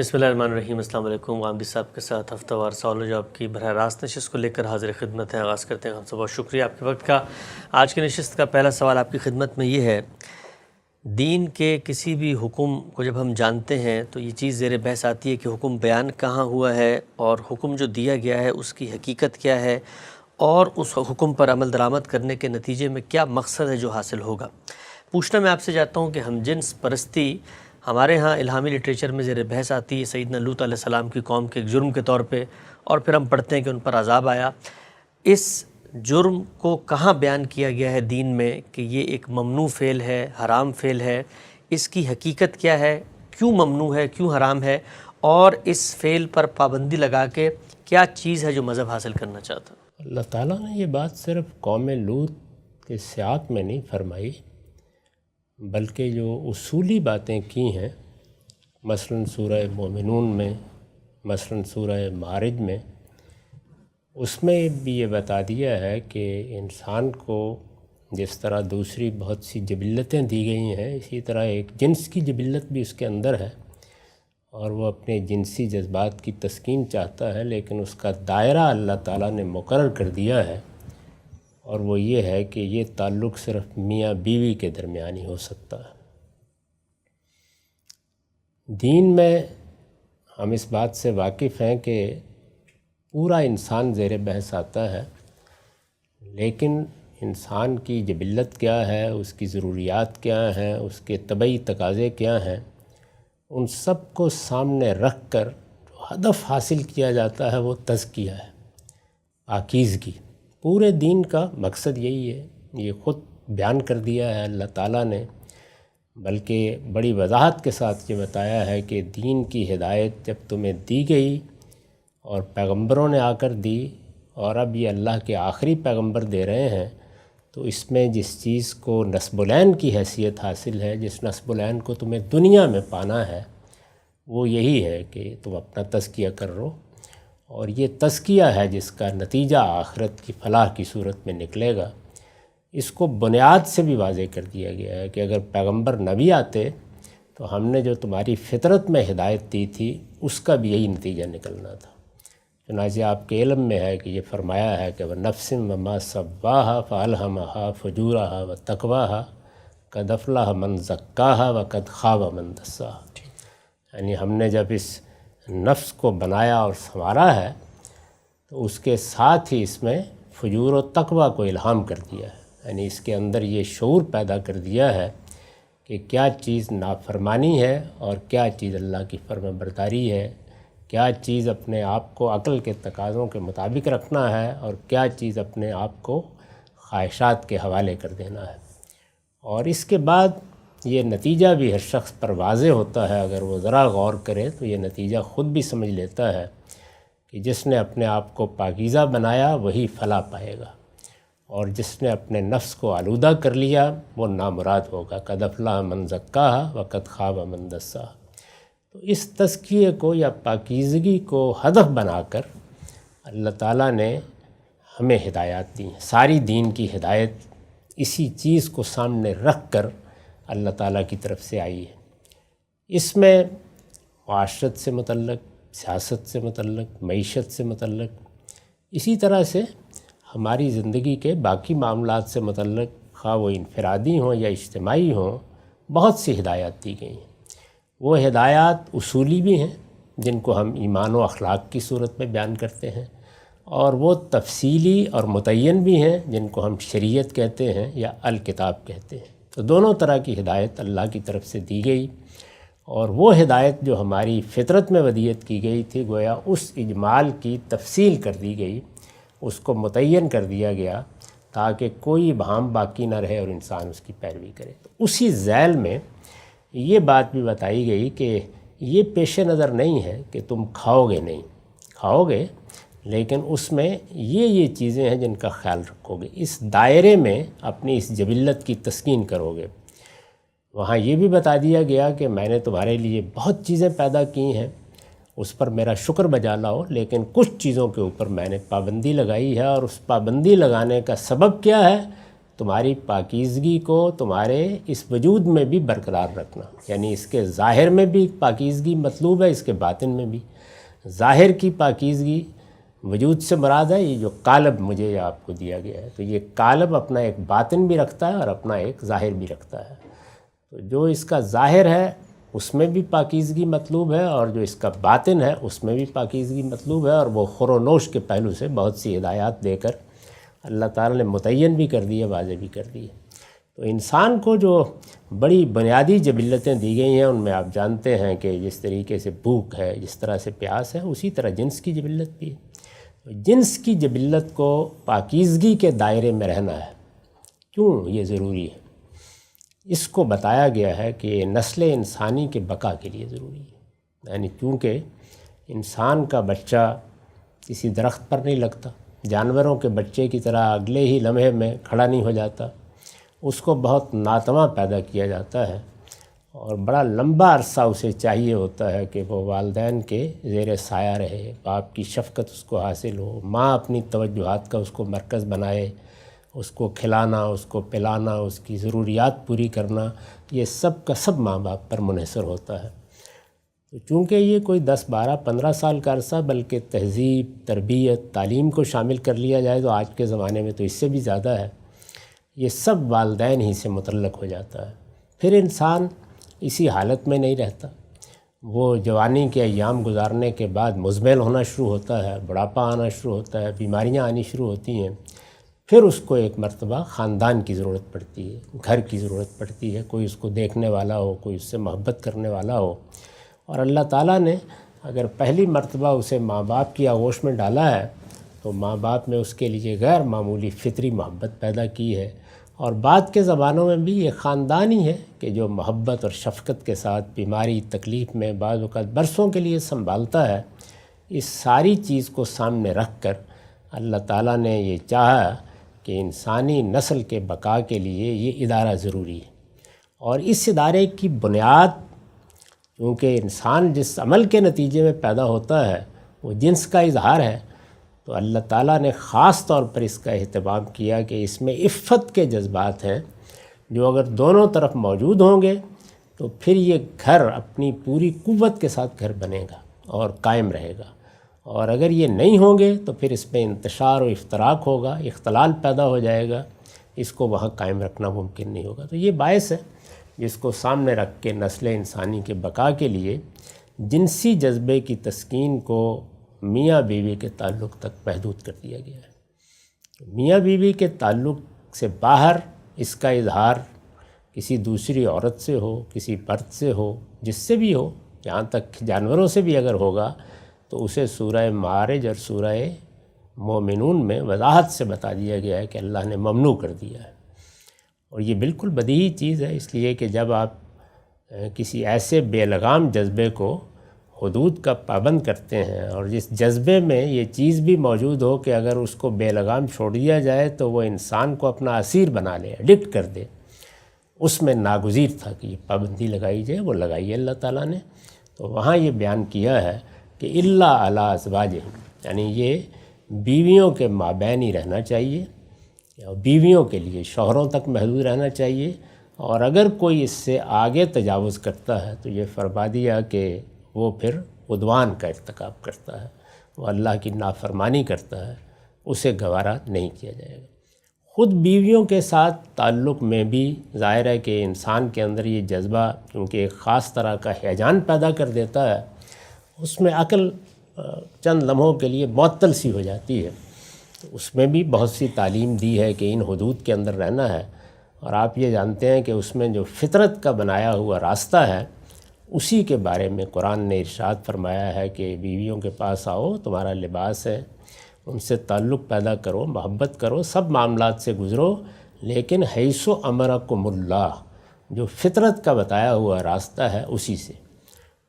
بسم اللہ الرحمن الرحیم۔ السلام علیکم۔ عامری صاحب کے ساتھ ہفتہ وار سوال و جواب کی براہ راست نشست کو لے کر حاضر خدمت ہیں۔ آغاز کرتے ہیں۔ ہم سے بہت شکریہ آپ کے وقت کا۔ آج کی نشست کا پہلا سوال آپ کی خدمت میں یہ ہے، دین کے کسی بھی حکم کو جب ہم جانتے ہیں تو یہ چیز زیر بحث آتی ہے کہ حکم بیان کہاں ہوا ہے، اور حکم جو دیا گیا ہے اس کی حقیقت کیا ہے، اور اس حکم پر عمل درآمد کرنے کے نتیجے میں کیا مقصد ہے جو حاصل ہوگا۔ پوچھنا میں آپ سے چاہتا ہوں کہ ہم جنس پرستی ہمارے ہاں الہامی لٹریچر میں زیر بحث آتی ہے سیدنا لوط علیہ السلام کی قوم کے ایک جرم کے طور پہ، اور پھر ہم پڑھتے ہیں کہ ان پر عذاب آیا۔ اس جرم کو کہاں بیان کیا گیا ہے دین میں کہ یہ ایک ممنوع فعل ہے، حرام فعل ہے؟ اس کی حقیقت کیا ہے؟ کیوں ممنوع ہے، کیوں حرام ہے، اور اس فعل پر پابندی لگا کے کیا چیز ہے جو مذہب حاصل کرنا چاہتا ہے؟ اللہ تعالیٰ نے یہ بات صرف قوم لوط کے سیاق میں نہیں فرمائی، بلکہ جو اصولی باتیں کی ہیں، مثلا سورہ مومنون میں، مثلا سورہ معارج میں، اس میں بھی یہ بتا دیا ہے کہ انسان کو جس طرح دوسری بہت سی جبلتیں دی گئی ہیں، اسی طرح ایک جنس کی جبلت بھی اس کے اندر ہے، اور وہ اپنے جنسی جذبات کی تسکین چاہتا ہے، لیکن اس کا دائرہ اللہ تعالیٰ نے مقرر کر دیا ہے، اور وہ یہ ہے کہ یہ تعلق صرف میاں بیوی کے درمیان ہی ہو سکتا ہے۔ دین میں ہم اس بات سے واقف ہیں کہ پورا انسان زیر بحث آتا ہے، لیکن انسان کی جبلت کیا ہے، اس کی ضروریات کیا ہیں، اس کے طبعی تقاضے کیا ہیں، ان سب کو سامنے رکھ کر جو ہدف حاصل کیا جاتا ہے وہ تزکیہ ہے، پاکیزگی۔ پورے دین کا مقصد یہی ہے، یہ خود بیان کر دیا ہے اللہ تعالیٰ نے، بلکہ بڑی وضاحت کے ساتھ یہ بتایا ہے کہ دین کی ہدایت جب تمہیں دی گئی اور پیغمبروں نے آ کر دی، اور اب یہ اللہ کے آخری پیغمبر دے رہے ہیں، تو اس میں جس چیز کو نصب العین کی حیثیت حاصل ہے، جس نصب العین کو تمہیں دنیا میں پانا ہے، وہ یہی ہے کہ تم اپنا تزکیہ کر رہو، اور یہ تزکیہ ہے جس کا نتیجہ آخرت کی فلاح کی صورت میں نکلے گا۔ اس کو بنیاد سے بھی واضح کر دیا گیا ہے کہ اگر پیغمبر نہ بھی آتے تو ہم نے جو تمہاری فطرت میں ہدایت دی تھی اس کا بھی یہی نتیجہ نکلنا تھا۔ چنانچہ آپ کے علم میں ہے کہ یہ فرمایا ہے کہ وَنَفْسٍ وَمَا سَوَّاهَا فَأَلْهَمَهَا فُجُورَهَا وَتَقْوَاهَا قَدْ أَفْلَحَ مَنْ زَكَّاهَا وَقَدْ خَابَ مَنْ دَسَّاهَا۔ یعنی ہم نے جب اس نفس کو بنایا اور سنوارا ہے تو اس کے ساتھ ہی اس میں فجور و تقوی کو الہام کر دیا ہے، یعنی اس کے اندر یہ شعور پیدا کر دیا ہے کہ کیا چیز نافرمانی ہے اور کیا چیز اللہ کی فرما برداری ہے، کیا چیز اپنے آپ کو عقل کے تقاضوں کے مطابق رکھنا ہے، اور کیا چیز اپنے آپ کو خواہشات کے حوالے کر دینا ہے۔ اور اس کے بعد یہ نتیجہ بھی ہر شخص پر واضح ہوتا ہے، اگر وہ ذرا غور کرے تو یہ نتیجہ خود بھی سمجھ لیتا ہے کہ جس نے اپنے آپ کو پاکیزہ بنایا وہی فلاح پائے گا، اور جس نے اپنے نفس کو آلودہ کر لیا وہ نامراد ہوگا۔ قد افلح من زکاها وقد خاب من دساها۔ تو اس تزکیے کو یا پاکیزگی کو ہدف بنا کر اللہ تعالیٰ نے ہمیں ہدایات دی ہیں۔ ساری دین کی ہدایت اسی چیز کو سامنے رکھ کر اللہ تعالیٰ کی طرف سے آئی ہے۔ اس میں معاشرت سے متعلق، سیاست سے متعلق، معیشت سے متعلق، اسی طرح سے ہماری زندگی کے باقی معاملات سے متعلق، خواہ وہ انفرادی ہوں یا اجتماعی ہوں، بہت سی ہدایات دی گئی ہیں۔ وہ ہدایات اصولی بھی ہیں جن کو ہم ایمان و اخلاق کی صورت میں بیان کرتے ہیں، اور وہ تفصیلی اور متعین بھی ہیں جن کو ہم شریعت کہتے ہیں یا الکتاب کہتے ہیں۔ تو دونوں طرح کی ہدایت اللہ کی طرف سے دی گئی، اور وہ ہدایت جو ہماری فطرت میں ودیت کی گئی تھی، گویا اس اجمال کی تفصیل کر دی گئی، اس کو متعین کر دیا گیا تاکہ کوئی ابہام باقی نہ رہے اور انسان اس کی پیروی کرے۔ تو اسی ذیل میں یہ بات بھی بتائی گئی کہ یہ پیش نظر نہیں ہے کہ تم کھاؤ گے، نہیں کھاؤ گے، لیکن اس میں یہ چیزیں ہیں جن کا خیال رکھو گے، اس دائرے میں اپنی اس جبلت کی تسکین کرو گے۔ وہاں یہ بھی بتا دیا گیا کہ میں نے تمہارے لیے بہت چیزیں پیدا کی ہیں، اس پر میرا شکر بجا لاؤ، لیکن کچھ چیزوں کے اوپر میں نے پابندی لگائی ہے، اور اس پابندی لگانے کا سبب کیا ہے؟ تمہاری پاکیزگی کو تمہارے اس وجود میں بھی برقرار رکھنا، یعنی اس کے ظاہر میں بھی پاکیزگی مطلوب ہے، اس کے باطن میں بھی۔ ظاہر کی پاکیزگی وجود سے مراد ہے یہ جو قالب مجھے آپ کو دیا گیا ہے، تو یہ قالب اپنا ایک باطن بھی رکھتا ہے اور اپنا ایک ظاہر بھی رکھتا ہے۔ تو جو اس کا ظاہر ہے اس میں بھی پاکیزگی مطلوب ہے، اور جو اس کا باطن ہے اس میں بھی پاکیزگی مطلوب ہے، اور وہ خور و نوش کے پہلو سے بہت سی ہدایات دے کر اللہ تعالیٰ نے متعین بھی کر دی ہے، واضح بھی کر دی ہے۔ تو انسان کو جو بڑی بنیادی جبلتیں دی گئی ہیں ان میں آپ جانتے ہیں کہ جس طریقے سے بھوک ہے، جس طرح سے پیاس ہے، اسی طرح جنس کی جبلت بھی ہے۔ جنس کی جبلت کو پاکیزگی کے دائرے میں رہنا ہے۔ کیوں یہ ضروری ہے؟ اس کو بتایا گیا ہے کہ نسل انسانی کے بقا کے لیے ضروری ہے، یعنی چونکہ انسان کا بچہ کسی درخت پر نہیں لگتا، جانوروں کے بچے کی طرح اگلے ہی لمحے میں کھڑا نہیں ہو جاتا، اس کو بہت ناتواں پیدا کیا جاتا ہے، اور بڑا لمبا عرصہ اسے چاہیے ہوتا ہے کہ وہ والدین کے زیر سایہ رہے، باپ کی شفقت اس کو حاصل ہو، ماں اپنی توجہات کا اس کو مرکز بنائے، اس کو کھلانا، اس کو پلانا، اس کی ضروریات پوری کرنا، یہ سب کا سب ماں باپ پر منحصر ہوتا ہے۔ تو چونکہ یہ کوئی 10 12 15 سال کا عرصہ بلکہ تہذیب، تربیت، تعلیم کو شامل کر لیا جائے تو آج کے زمانے میں تو اس سے بھی زیادہ ہے، یہ سب والدین ہی سے متعلق ہو جاتا ہے۔ پھر انسان اسی حالت میں نہیں رہتا، وہ جوانی کے ایام گزارنے کے بعد مزمل ہونا شروع ہوتا ہے، بڑھاپا آنا شروع ہوتا ہے، بیماریاں آنی شروع ہوتی ہیں، پھر اس کو ایک مرتبہ خاندان کی ضرورت پڑتی ہے، گھر کی ضرورت پڑتی ہے، کوئی اس کو دیکھنے والا ہو، کوئی اس سے محبت کرنے والا ہو۔ اور اللہ تعالیٰ نے اگر پہلی مرتبہ اسے ماں باپ کی آغوش میں ڈالا ہے تو ماں باپ نے اس کے لیے غیر معمولی فطری محبت پیدا کی ہے، اور بعد کے زمانوں میں بھی یہ خاندان ہی ہے کہ جو محبت اور شفقت کے ساتھ بیماری تکلیف میں بعض اوقات برسوں کے لیے سنبھالتا ہے۔ اس ساری چیز کو سامنے رکھ کر اللہ تعالیٰ نے یہ چاہا کہ انسانی نسل کے بقا کے لیے یہ ادارہ ضروری ہے، اور اس ادارے کی بنیاد کیونکہ انسان جس عمل کے نتیجے میں پیدا ہوتا ہے وہ جنس کا اظہار ہے، تو اللہ تعالیٰ نے خاص طور پر اس کا اہتمام کیا کہ اس میں عفت کے جذبات ہیں، جو اگر دونوں طرف موجود ہوں گے تو پھر یہ گھر اپنی پوری قوت کے ساتھ گھر بنے گا اور قائم رہے گا، اور اگر یہ نہیں ہوں گے تو پھر اس میں انتشار و افتراق ہوگا، اختلال پیدا ہو جائے گا، اس کو وہاں قائم رکھنا ممکن نہیں ہوگا۔ تو یہ باعث ہے جس کو سامنے رکھ کے نسل انسانی کے بقا کے لیے جنسی جذبے کی تسکین کو میاں بیوی کے تعلق تک محدود کر دیا گیا ہے۔ میاں بیوی کے تعلق سے باہر اس کا اظہار کسی دوسری عورت سے ہو، کسی مرد سے ہو، جس سے بھی ہو، یہاں تک جانوروں سے بھی اگر ہوگا تو اسے سورہ معارج اور سورہ مومنون میں وضاحت سے بتا دیا گیا ہے کہ اللہ نے ممنوع کر دیا ہے۔ اور یہ بالکل بدیہی چیز ہے، اس لیے کہ جب آپ کسی ایسے بے لگام جذبے کو حدود کا پابند کرتے ہیں، اور جس جذبے میں یہ چیز بھی موجود ہو کہ اگر اس کو بے لگام چھوڑ دیا جائے تو وہ انسان کو اپنا اسیر بنا لے، ایڈکٹ کر دے، اس میں ناگزیر تھا کہ یہ پابندی لگائی جائے، وہ لگائی ہے اللہ تعالیٰ نے۔ تو وہاں یہ بیان کیا ہے کہ الا علی ازواجہم، یعنی یہ بیویوں کے مابین ہی رہنا چاہیے، بیویوں کے لیے شوہروں تک محدود رہنا چاہیے، اور اگر کوئی اس سے آگے تجاوز کرتا ہے تو یہ فرما دیا کہ وہ پھر عدوان کا ارتکاب کرتا ہے، وہ اللہ کی نافرمانی کرتا ہے، اسے گوارا نہیں کیا جائے گا۔ خود بیویوں کے ساتھ تعلق میں بھی ظاہر ہے کہ انسان کے اندر یہ جذبہ کیونکہ ایک خاص طرح کا ہیجان پیدا کر دیتا ہے، اس میں عقل چند لمحوں کے لیے معطل سی ہو جاتی ہے، تو اس میں بھی بہت سی تعلیم دی ہے کہ ان حدود کے اندر رہنا ہے۔ اور آپ یہ جانتے ہیں کہ اس میں جو فطرت کا بنایا ہوا راستہ ہے اسی کے بارے میں قرآن نے ارشاد فرمایا ہے کہ بیویوں کے پاس آؤ، تمہارا لباس ہے، ان سے تعلق پیدا کرو، محبت کرو، سب معاملات سے گزرو، لیکن حیث امرکم اللہ، جو فطرت کا بتایا ہوا راستہ ہے اسی سے۔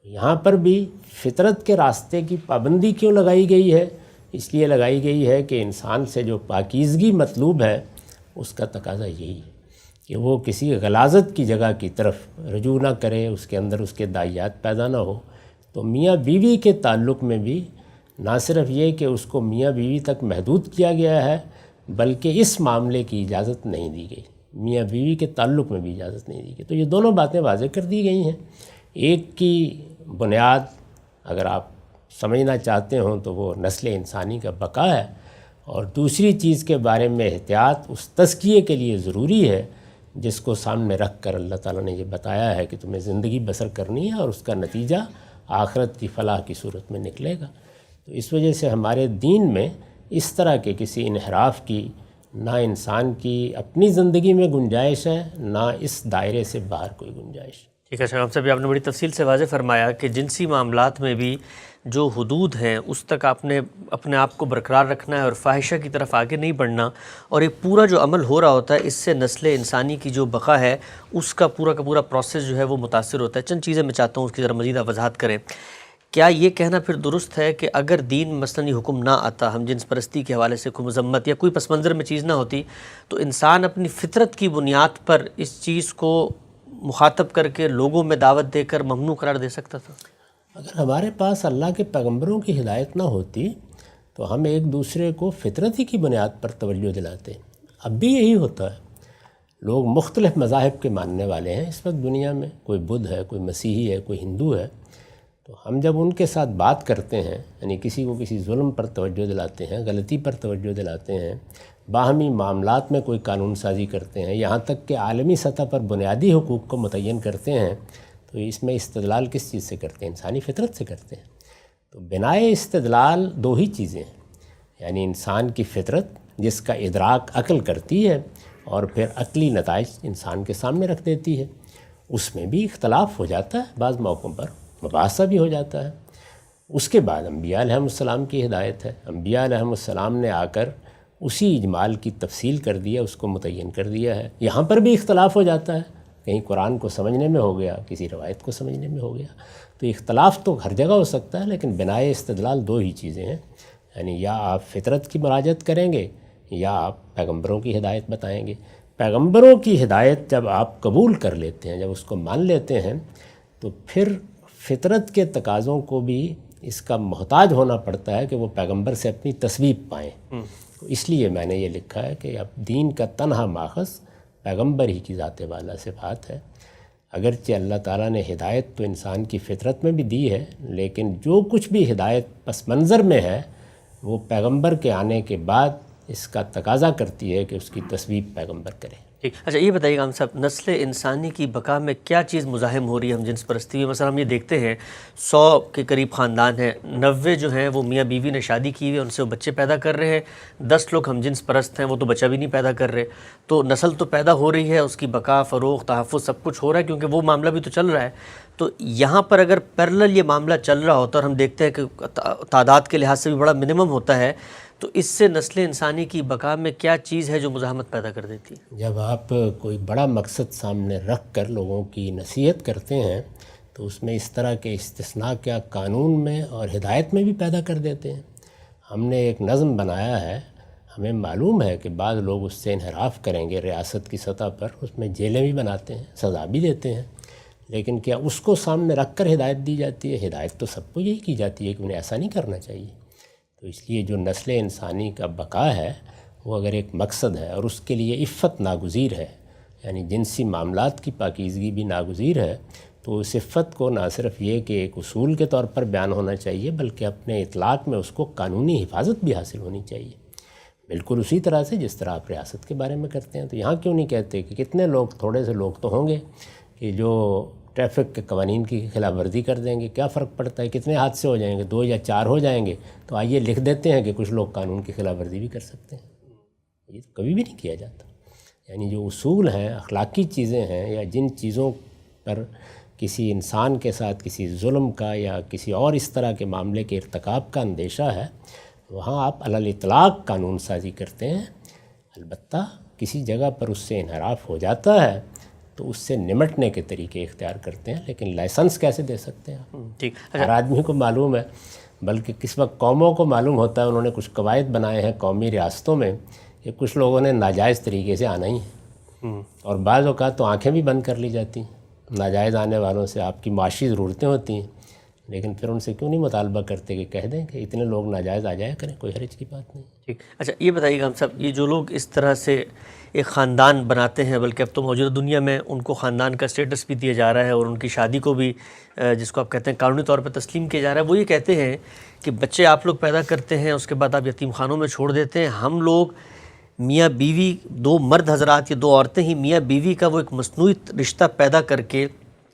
یہاں پر بھی فطرت کے راستے کی پابندی کیوں لگائی گئی ہے؟ اس لیے لگائی گئی ہے کہ انسان سے جو پاکیزگی مطلوب ہے اس کا تقاضا یہی ہے کہ وہ کسی غلاظت کی جگہ کی طرف رجوع نہ کرے، اس کے اندر اس کے داعیات پیدا نہ ہو۔ تو میاں بیوی کے تعلق میں بھی نہ صرف یہ کہ اس کو میاں بیوی تک محدود کیا گیا ہے، بلکہ اس معاملے کی اجازت نہیں دی گئی، میاں بیوی کے تعلق میں بھی اجازت نہیں دی گئی۔ تو یہ دونوں باتیں واضح کر دی گئی ہیں۔ ایک کی بنیاد اگر آپ سمجھنا چاہتے ہوں تو وہ نسل انسانی کا بقا ہے، اور دوسری چیز کے بارے میں احتیاط اس تزکیے کے لیے ضروری ہے جس کو سامنے رکھ کر اللہ تعالیٰ نے یہ بتایا ہے کہ تمہیں زندگی بسر کرنی ہے اور اس کا نتیجہ آخرت کی فلاح کی صورت میں نکلے گا۔ تو اس وجہ سے ہمارے دین میں اس طرح کے کسی انحراف کی نہ انسان کی اپنی زندگی میں گنجائش ہے، نہ اس دائرے سے باہر کوئی گنجائش ہے۔ ٹھیک ہے شاہ صاحب، آپ نے بڑی تفصیل سے واضح فرمایا کہ جنسی معاملات میں بھی جو حدود ہیں اس تک آپ نے اپنے آپ کو برقرار رکھنا ہے اور فاحشہ کی طرف آگے نہیں بڑھنا، اور یہ پورا جو عمل ہو رہا ہوتا ہے اس سے نسل انسانی کی جو بقا ہے اس کا پورا پروسیس جو ہے وہ متاثر ہوتا ہے۔ چند چیزیں میں چاہتا ہوں اس کی ذرا مزید وضاحت کریں۔ کیا یہ کہنا پھر درست ہے کہ اگر دین مثلاً یہ حکم نہ آتا، ہم جنس پرستی کے حوالے سے کوئی مذمت یا کوئی پس منظر میں چیز نہ ہوتی، تو انسان اپنی فطرت کی بنیاد پر اس چیز کو مخاطب کر کے لوگوں میں دعوت دے کر ممنوع قرار دے سکتا تھا؟ اگر ہمارے پاس اللہ کے پیغمبروں کی ہدایت نہ ہوتی تو ہم ایک دوسرے کو فطرت ہی کی بنیاد پر توجہ دلاتے۔ اب بھی یہی ہوتا ہے، لوگ مختلف مذاہب کے ماننے والے ہیں اس وقت دنیا میں، کوئی بدھ ہے، کوئی مسیحی ہے، کوئی ہندو ہے، تو ہم جب ان کے ساتھ بات کرتے ہیں، یعنی کسی کو کسی ظلم پر توجہ دلاتے ہیں، غلطی پر توجہ دلاتے ہیں، باہمی معاملات میں کوئی قانون سازی کرتے ہیں، یہاں تک کہ عالمی سطح پر بنیادی حقوق کو متعین کرتے ہیں، تو اس میں استدلال کس چیز سے کرتے ہیں؟ انسانی فطرت سے کرتے ہیں۔ تو بنائے استدلال دو ہی چیزیں ہیں، یعنی انسان کی فطرت جس کا ادراک عقل کرتی ہے اور پھر عقلی نتائج انسان کے سامنے رکھ دیتی ہے۔ اس میں بھی اختلاف ہو جاتا ہے، بعض موقعوں پر مباحثہ بھی ہو جاتا ہے۔ اس کے بعد انبیاء علیہ السلام کی ہدایت ہے، انبیاء علیہ السلام نے آ کر اسی اجمال کی تفصیل کر دیا، اس کو متعین کر دیا ہے۔ یہاں پر بھی اختلاف ہو جاتا ہے، کہیں قرآن کو سمجھنے میں ہو گیا، کسی روایت کو سمجھنے میں ہو گیا، تو اختلاف تو ہر جگہ ہو سکتا ہے، لیکن بنائے استدلال دو ہی چیزیں ہیں، یعنی یا آپ فطرت کی مراجعت کریں گے یا آپ پیغمبروں کی ہدایت بتائیں گے۔ پیغمبروں کی ہدایت جب آپ قبول کر لیتے ہیں، جب اس کو مان لیتے ہیں، تو پھر فطرت کے تقاضوں کو بھی اس کا محتاج ہونا پڑتا ہے کہ وہ پیغمبر سے اپنی تصویب پائیں۔ تو اس لیے میں نے یہ لکھا ہے کہ اب دین کا تنہا ماخذ پیغمبر ہی کی ذات والا صفات ہے۔ اگرچہ اللہ تعالیٰ نے ہدایت تو انسان کی فطرت میں بھی دی ہے، لیکن جو کچھ بھی ہدایت پس منظر میں ہے وہ پیغمبر کے آنے کے بعد اس کا تقاضا کرتی ہے کہ اس کی تصویب پیغمبر کرے۔ ٹھیک، اچھا یہ بتائیے گا ہم صاحب، نسل انسانی کی بقا میں کیا چیز مزاحم ہو رہی ہے ہم جنس پرستی میں؟ مثلا ہم یہ دیکھتے ہیں 100 کے قریب خاندان ہیں، 90 جو ہیں وہ میاں بیوی نے شادی کی ہوئی ہے، ان سے وہ بچے پیدا کر رہے ہیں، 10 لوگ ہم جنس پرست ہیں، وہ تو بچہ بھی نہیں پیدا کر رہے۔ تو نسل تو پیدا ہو رہی ہے، اس کی بقا، فروغ، تحفظ سب کچھ ہو رہا ہے کیونکہ وہ معاملہ بھی تو چل رہا ہے۔ تو یہاں پر اگر پیرلل یہ معاملہ چل رہا ہوتا اور ہم دیکھتے ہیں کہ تعداد کے لحاظ سے بھی بڑا منیمم ہوتا ہے، تو اس سے نسل انسانی کی بقا میں کیا چیز ہے جو مزاحمت پیدا کر دیتی ہے؟ جب آپ کوئی بڑا مقصد سامنے رکھ کر لوگوں کی نصیحت کرتے ہیں تو اس میں اس طرح کے استثناء کیا قانون میں اور ہدایت میں بھی پیدا کر دیتے ہیں۔ ہم نے ایک نظم بنایا ہے، ہمیں معلوم ہے کہ بعض لوگ اس سے انحراف کریں گے ریاست کی سطح پر، اس میں جیلیں بھی بناتے ہیں، سزا بھی دیتے ہیں، لیکن کیا اس کو سامنے رکھ کر ہدایت دی جاتی ہے؟ ہدایت تو سب کو یہی کی جاتی ہے کہ انہیں ایسا نہیں کرنا چاہیے۔ تو اس لیے جو نسل انسانی کا بقا ہے وہ اگر ایک مقصد ہے اور اس کے لیے عفت ناگزیر ہے، یعنی جنسی معاملات کی پاکیزگی بھی ناگزیر ہے، تو اس عفت کو نہ صرف یہ کہ ایک اصول کے طور پر بیان ہونا چاہیے بلکہ اپنے اطلاق میں اس کو قانونی حفاظت بھی حاصل ہونی چاہیے، بالکل اسی طرح سے جس طرح آپ ریاست کے بارے میں کرتے ہیں۔ تو یہاں کیوں نہیں کہتے کہ کتنے لوگ، تھوڑے سے لوگ تو ہوں گے کہ جو ٹریفک کے قوانین کی خلاف ورزی کر دیں گے، کیا فرق پڑتا ہے، کتنے حادثے ہو جائیں گے، 2 یا 4 ہو جائیں گے، تو آئیے لکھ دیتے ہیں کہ کچھ لوگ قانون کی خلاف ورزی بھی کر سکتے ہیں۔ یہ تو کبھی بھی نہیں کیا جاتا۔ یعنی جو اصول ہیں، اخلاقی چیزیں ہیں، یا جن چیزوں پر کسی انسان کے ساتھ کسی ظلم کا یا کسی اور اس طرح کے معاملے کے ارتکاب کا اندیشہ ہے، وہاں آپ علی الاطلاق قانون سازی کرتے ہیں۔ البتہ کسی جگہ پر اس سے انحراف ہو جاتا ہے تو اس سے نمٹنے کے طریقے اختیار کرتے ہیں، لیکن لائسنس کیسے دے سکتے ہیں؟ ٹھیک، ہر آدمی کو معلوم ہے، بلکہ کس وقت قوموں کو معلوم ہوتا ہے، انہوں نے کچھ قواعد بنائے ہیں قومی ریاستوں میں کہ کچھ لوگوں نے ناجائز طریقے سے آنا ہی ہے، اور بعض اوقات تو آنکھیں بھی بند کر لی جاتی ہیں۔ ناجائز آنے والوں سے آپ کی معاشی ضرورتیں ہوتی ہیں، لیکن پھر ان سے کیوں نہیں مطالبہ کرتے کہ کہہ دیں کہ اتنے لوگ ناجائز آ جایا کریں، کوئی حرج کی بات نہیں۔ ٹھیک، اچھا یہ بتائیے گا ہم صاحب، یہ جو لوگ اس طرح سے ایک خاندان بناتے ہیں، بلکہ اب تو موجودہ دنیا میں ان کو خاندان کا اسٹیٹس بھی دیا جا رہا ہے اور ان کی شادی کو بھی جس کو آپ کہتے ہیں قانونی طور پر تسلیم کیا جا رہا ہے، وہ یہ کہتے ہیں کہ بچے آپ لوگ پیدا کرتے ہیں، اس کے بعد آپ یتیم خانوں میں چھوڑ دیتے ہیں، ہم لوگ میاں بیوی، دو مرد حضرات یا دو عورتیں ہی میاں بیوی کا وہ ایک مصنوعی رشتہ پیدا کر کے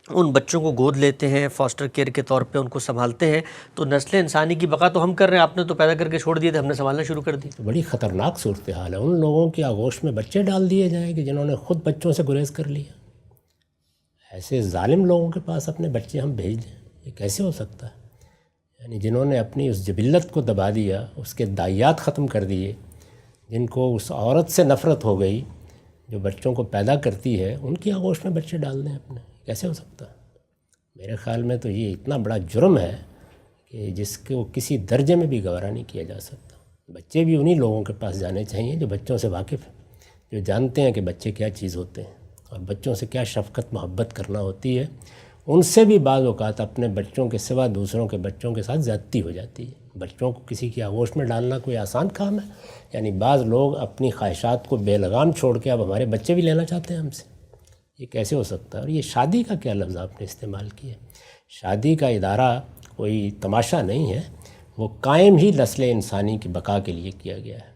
ان بچوں کو گود لیتے ہیں، فاسٹر کیئر کے طور پہ ان کو سنبھالتے ہیں، تو نسل انسانی کی بقا تو ہم کر رہے ہیں، آپ نے تو پیدا کر کے چھوڑ دیے تھے، ہم نے سنبھالنا شروع کر دی۔ تو بڑی خطرناک صورتحال ہے، ان لوگوں کی آغوش میں بچے ڈال دیے جائیں کہ جنہوں نے خود بچوں سے گریز کر لیا۔ ایسے ظالم لوگوں کے پاس اپنے بچے ہم بھیج دیں، یہ کیسے ہو سکتا ہے؟ یعنی جنہوں نے اپنی اس جبلت کو دبا دیا، اس کے دائیات ختم کر دیے، جن کو اس عورت سے نفرت ہو گئی جو بچوں کو پیدا کرتی ہے، ان کی آغوش میں بچے ڈال دیں اپنے، کیسے ہو سکتا ہے؟ میرے خیال میں تو یہ اتنا بڑا جرم ہے کہ جس کو کسی درجے میں بھی گوارا نہیں کیا جا سکتا۔ بچے بھی انہی لوگوں کے پاس جانے چاہیے جو بچوں سے واقف ہیں، جو جانتے ہیں کہ بچے کیا چیز ہوتے ہیں اور بچوں سے کیا شفقت محبت کرنا ہوتی ہے۔ ان سے بھی بعض اوقات اپنے بچوں کے سوا دوسروں کے بچوں کے ساتھ زیادتی ہو جاتی ہے۔ بچوں کو کسی کی آغوش میں ڈالنا کوئی آسان کام ہے؟ یعنی بعض لوگ اپنی خواہشات کو بے لگام چھوڑ کے اب ہمارے بچے بھی لینا چاہتے ہیں ہم سے، یہ کیسے ہو سکتا ہے؟ اور یہ شادی کا کیا لفظ آپ نے استعمال کیا؟ شادی کا ادارہ کوئی تماشا نہیں ہے، وہ قائم ہی نسل انسانی کی بقا کے لیے کیا گیا ہے۔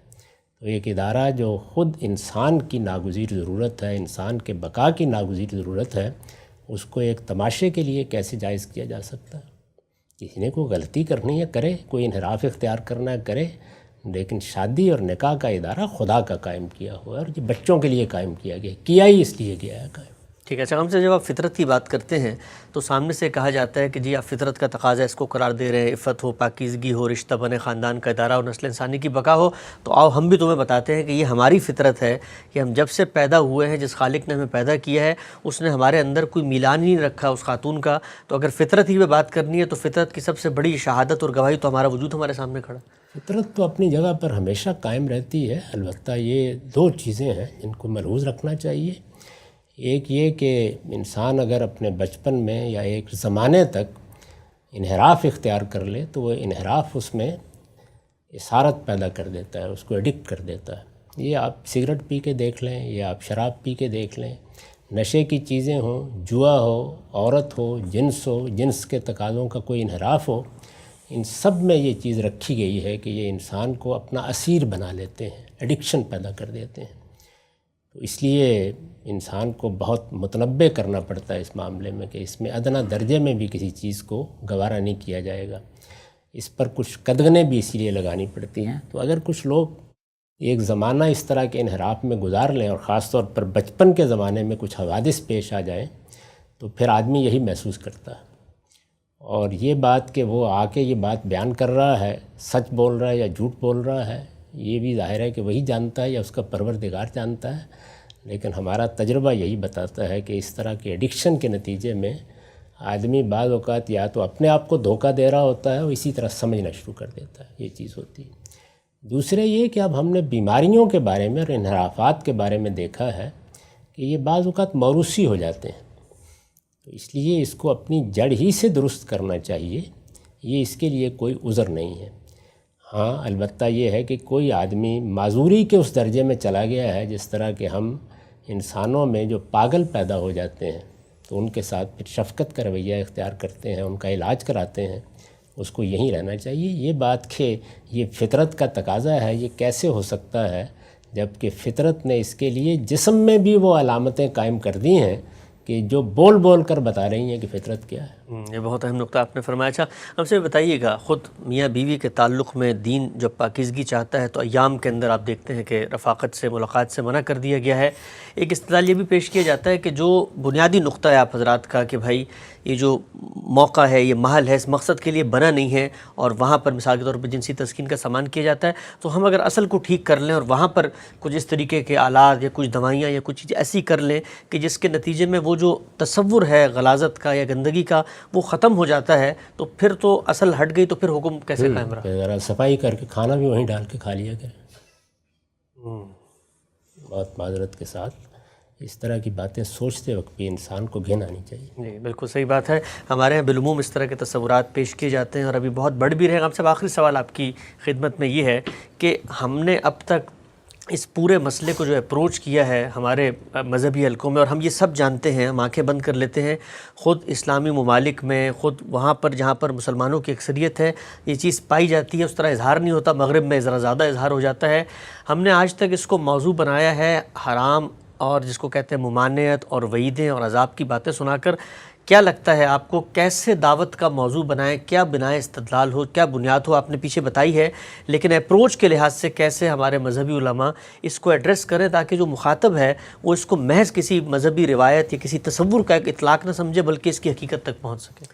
تو ایک ادارہ جو خود انسان کی ناگزیر ضرورت ہے، انسان کے بقا کی ناگزیر ضرورت ہے، اس کو ایک تماشے کے لیے کیسے جائز کیا جا سکتا ہے؟ کسی نے کوئی غلطی کرنی ہے کرے، کوئی انحراف اختیار کرنا ہے کرے، لیکن شادی اور نکاح کا ادارہ خدا کا قائم کیا ہوا ہے اور یہ بچوں کے لیے قائم کیا گیا، کیا ہی اس لیے گیا ہے قائم۔ ٹھیک ہے، اچھا ہم سے جب آپ فطرت کی بات کرتے ہیں تو سامنے سے کہا جاتا ہے کہ جی آپ فطرت کا تقاضا اس کو قرار دے رہے ہیں، عفت ہو، پاکیزگی ہو، رشتہ بنے، خاندان کا ادارہ اور نسل انسانی کی بقا ہو، تو آؤ ہم بھی تمہیں بتاتے ہیں کہ یہ ہماری فطرت ہے کہ ہم جب سے پیدا ہوئے ہیں، جس خالق نے ہمیں پیدا کیا ہے اس نے ہمارے اندر کوئی میلان ہی نہیں رکھا اس خاتون کا، تو اگر فطرت ہی پہ بات کرنی ہے تو فطرت کی سب سے بڑی شہادت اور گواہی تو ہمارا وجود ہمارے سامنے کھڑا۔ فطرت تو اپنی جگہ پر ہمیشہ قائم رہتی ہے، البتہ یہ دو چیزیں ہیں جن کو ملحوظ رکھنا چاہیے۔ ایک یہ کہ انسان اگر اپنے بچپن میں یا ایک زمانے تک انحراف اختیار کر لے تو وہ انحراف اس میں اسارت پیدا کر دیتا ہے، اس کو ایڈکٹ کر دیتا ہے۔ یہ آپ سگریٹ پی کے دیکھ لیں یا آپ شراب پی کے دیکھ لیں، نشے کی چیزیں ہوں، جوا ہو، عورت ہو، جنس کے تقاضوں کا کوئی انحراف ہو، ان سب میں یہ چیز رکھی گئی ہے کہ یہ انسان کو اپنا اسیر بنا لیتے ہیں، ایڈکشن پیدا کر دیتے ہیں۔ تو اس لیے انسان کو بہت متنبع کرنا پڑتا ہے اس معاملے میں کہ اس میں ادنیٰ درجے میں بھی کسی چیز کو گوارا نہیں کیا جائے گا، اس پر کچھ قدغنیں بھی اسی لیے لگانی پڑتی ہیں۔ تو اگر کچھ لوگ ایک زمانہ اس طرح کے انحراف میں گزار لیں اور خاص طور پر بچپن کے زمانے میں کچھ حوادث پیش آ جائیں تو پھر آدمی یہی محسوس کرتا ہے، اور یہ بات کہ وہ آ کے یہ بات بیان کر رہا ہے، سچ بول رہا ہے یا جھوٹ بول رہا ہے، یہ بھی ظاہر ہے کہ وہی جانتا ہے یا اس کا پروردگار جانتا ہے۔ لیکن ہمارا تجربہ یہی بتاتا ہے کہ اس طرح کے ایڈکشن کے نتیجے میں آدمی بعض اوقات یا تو اپنے آپ کو دھوکہ دے رہا ہوتا ہے اور اسی طرح سمجھنا شروع کر دیتا ہے، یہ چیز ہوتی ہے۔ دوسرے یہ کہ اب ہم نے بیماریوں کے بارے میں اور انحرافات کے بارے میں دیکھا ہے کہ یہ بعض اوقات موروثی ہو جاتے ہیں، تو اس لیے اس کو اپنی جڑ ہی سے درست کرنا چاہیے، یہ اس کے لیے کوئی عذر نہیں ہے۔ ہاں البتہ یہ ہے کہ کوئی آدمی معذوری کے اس درجے میں چلا گیا ہے جس طرح کہ ہم انسانوں میں جو پاگل پیدا ہو جاتے ہیں تو ان کے ساتھ پھر شفقت کا رویہ اختیار کرتے ہیں، ان کا علاج کراتے ہیں، اس کو یہیں رہنا چاہیے۔ یہ بات کہ یہ فطرت کا تقاضا ہے، یہ کیسے ہو سکتا ہے جب کہ فطرت نے اس کے لیے جسم میں بھی وہ علامتیں قائم کر دی ہیں کہ جو بول بول کر بتا رہی ہیں کہ فطرت کیا ہے۔ یہ بہت اہم نقطہ آپ نے فرمایا۔ اچھا ہم سے بتائیے گا، خود میاں بیوی کے تعلق میں دین جب پاکیزگی چاہتا ہے تو ایام کے اندر آپ دیکھتے ہیں کہ رفاقت سے، ملاقات سے منع کر دیا گیا ہے۔ ایک استدلال یہ بھی پیش کیا جاتا ہے کہ جو بنیادی نقطہ ہے آپ حضرات کا کہ بھائی یہ جو موقع ہے، یہ محل ہے، اس مقصد کے لیے بنا نہیں ہے اور وہاں پر مثال کے طور پر جنسی تسکین کا سامان کیا جاتا ہے، تو ہم اگر اصل کو ٹھیک کر لیں اور وہاں پر کچھ اس طریقے کے آلات یا کچھ دوائیاں یا کچھ چیزیں ایسی کر لیں کہ جس کے نتیجے میں وہ جو تصور ہے غلاظت کا یا گندگی کا وہ ختم ہو جاتا ہے، تو پھر تو اصل ہٹ گئی، تو پھر حکم کیسے قائم رہا؟ ذرا صفائی کر کے کھانا بھی وہیں ڈال کے کھا لیا کرے، بہت معذرت کے ساتھ۔ اس طرح کی باتیں سوچتے وقت بھی انسان کو گھن آنی چاہیے۔ جی بالکل صحیح بات ہے، ہمارے یہاں بالعموم اس طرح کے تصورات پیش کیے جاتے ہیں اور ابھی بہت بڑھ بھی رہے ہیں۔ ہم سے آخری سوال آپ کی خدمت میں یہ ہے کہ ہم نے اب تک اس پورے مسئلے کو جو اپروچ کیا ہے ہمارے مذہبی حلقوں میں، اور ہم یہ سب جانتے ہیں، ہم آنکھیں بند کر لیتے ہیں، خود اسلامی ممالک میں، خود وہاں پر جہاں پر مسلمانوں کی اکثریت ہے یہ چیز پائی جاتی ہے، اس طرح اظہار نہیں ہوتا، مغرب میں ذرا زیادہ اظہار ہو جاتا ہے۔ ہم نے آج تک اس کو موضوع بنایا ہے حرام اور جس کو کہتے ہیں ممانعت اور وعیدیں اور عذاب کی باتیں سنا کر۔ کیا لگتا ہے آپ کو کیسے دعوت کا موضوع بنائیں، کیا بنائے استدلال ہو، کیا بنیاد ہو؟ آپ نے پیچھے بتائی ہے، لیکن اپروچ کے لحاظ سے کیسے ہمارے مذہبی علماء اس کو ایڈریس کریں تاکہ جو مخاطب ہے وہ اس کو محض کسی مذہبی روایت یا کسی تصور کا ایک اطلاق نہ سمجھے بلکہ اس کی حقیقت تک پہنچ سکے؟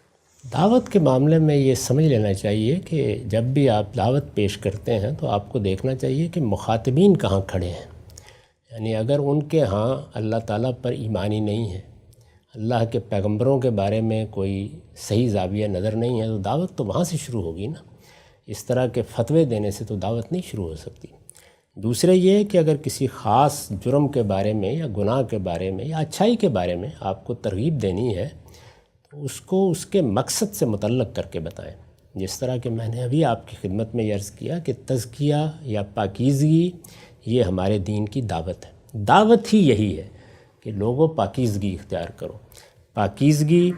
دعوت کے معاملے میں یہ سمجھ لینا چاہیے کہ جب بھی آپ دعوت پیش کرتے ہیں تو آپ کو دیکھنا چاہیے کہ مخاطبین کہاں کھڑے ہیں۔ یعنی اگر ان کے ہاں اللہ تعالیٰ پر ایمانی نہیں ہے، اللہ کے پیغمبروں کے بارے میں کوئی صحیح زاویہ نظر نہیں ہے، تو دعوت تو وہاں سے شروع ہوگی نا۔ اس طرح کے فتوے دینے سے تو دعوت نہیں شروع ہو سکتی۔ دوسرے یہ کہ اگر کسی خاص جرم کے بارے میں یا گناہ کے بارے میں یا اچھائی کے بارے میں آپ کو ترغیب دینی ہے تو اس کو اس کے مقصد سے متعلق کر کے بتائیں۔ جس طرح کہ میں نے ابھی آپ کی خدمت میں عرض کیا کہ تزکیہ یا پاکیزگی یہ ہمارے دین کی دعوت ہے۔ دعوت ہی یہی ہے کہ لوگوں پاکیزگی اختیار کرو۔ پاکیزگی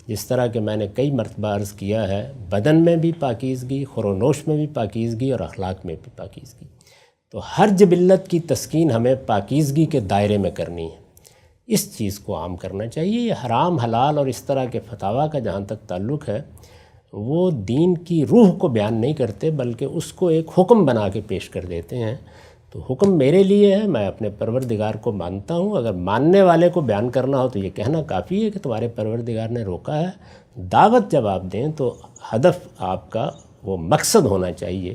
جس طرح کہ میں نے کئی مرتبہ عرض کیا ہے، بدن میں بھی پاکیزگی، خور و نوش میں بھی پاکیزگی اور اخلاق میں بھی پاکیزگی۔ تو ہر جبلت کی تسکین ہمیں پاکیزگی کے دائرے میں کرنی ہے، اس چیز کو عام کرنا چاہیے۔ یہ حرام حلال اور اس طرح کے فتاویٰ کا جہاں تک تعلق ہے، وہ دین کی روح کو بیان نہیں کرتے بلکہ اس کو ایک حکم بنا کے پیش کر دیتے ہیں۔ تو حکم میرے لیے ہے، میں اپنے پروردگار کو مانتا ہوں۔ اگر ماننے والے کو بیان کرنا ہو تو یہ کہنا کافی ہے کہ تمہارے پروردگار نے روکا ہے۔ دعوت جب آپ دیں تو ہدف آپ کا وہ مقصد ہونا چاہیے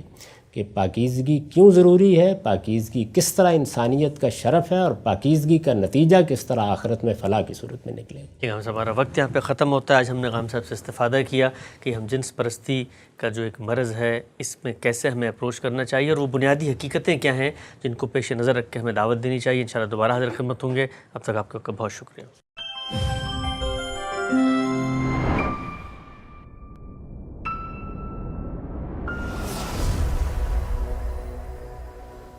کہ پاکیزگی کیوں ضروری ہے، پاکیزگی کس طرح انسانیت کا شرف ہے، اور پاکیزگی کا نتیجہ کس طرح آخرت میں فلاح کی صورت میں نکلے گا۔ غام صاحب، ہمارا وقت یہاں پہ ختم ہوتا ہے۔ آج ہم نے غام صاحب سے استفادہ کیا کہ ہم جنس پرستی کا جو ایک مرض ہے اس میں کیسے ہمیں اپروچ کرنا چاہیے اور وہ بنیادی حقیقتیں کیا ہیں جن کو پیش نظر رکھ کے ہمیں دعوت دینی چاہیے۔ انشاءاللہ دوبارہ حاضر خدمت ہوں گے، اب تک آپ کا بہت شکریہ۔